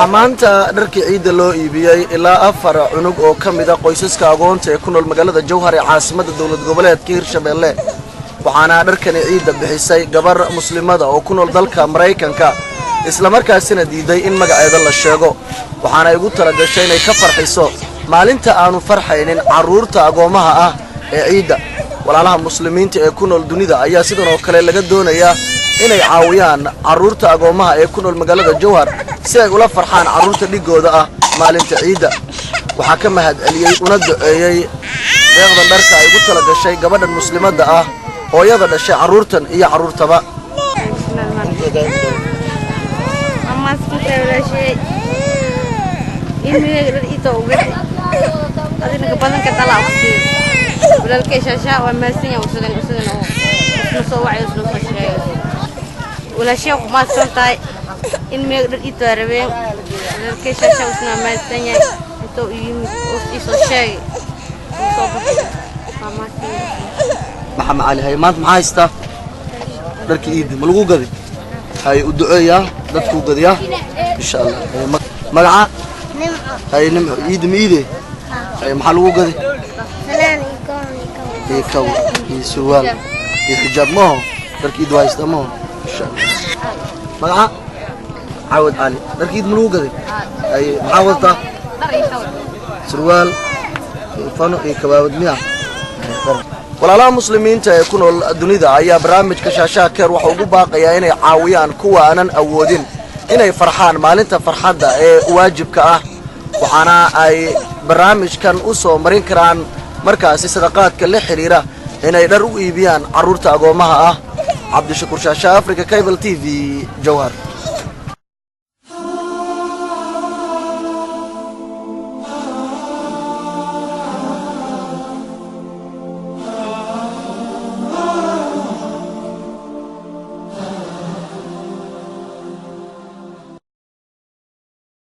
وحمانتا دركي عيد لو إيبياي إلا أفر عنق أو كمدا قيسسك أغونتا يكون المجلة الجوهري عاصمة الدولة الجبلية كير شبيلة وحنا دركني عيد بحسي جبر مسلمة أو كونوا الدلك أمريكان كا إسلامك السنة دي إن مجا أيضا الشجو وحنا يقول ترى الشيء يكفر حسو maalinta aanu farxaynin caruurta agoomaha ah ee ciida walaalaha muslimiinta ee ku nool dunida ayaa sidoo kale laga doonayaa inay caawiyaan caruurta agoomaha ee ku nool magaalada Jowhar si ay ula farxaan caruurta dhigooda ah maalinta ciida waxa ka mahad celiyay una duceeyay deeqdan dharka ay ugu tala gashay gabadhan muslimada ah hooyada dhashay caruurtan iyo caruurtaba أنا كبرنا كطلع وقتي ولا الكيش أشياء وما سنة وسنة نصوع يوصل فشيء ولا شيء ما صرت إن ما يقدر يتعرفين ولا الكيش أشياء وسنة ما سنة تو يوصل شيء محمد علي هاي ما معاي ستاف درك إيد ملقو قدي هاي الدعاء دتكو قدي إن شاء الله مرعى هاي نم إيد ميدي أي محل وجدي فلان يكون يسوال يحجاب ما هو تركيد وايست ما هو إن شاء الله مرعى عود علي تركيد من وجدي أي محاولته سروال فانو كباب مياه walaalaha muslimiinta ee ku nool dunida ayaa barnaamijka shaashada keer waxa ugu baaqayaa inay caawiyaan kuwa aanan awoodin inay farxaan maalinta farxadda ee waajibka ah waxaana ay barnaamijkan u soo marin karaan markaasi sadaqaadka la xiriira inay dhar u iibiyaan caruurta agoomaha ah Cabdi Shakur Shaasha Africa Cable TV Jowhar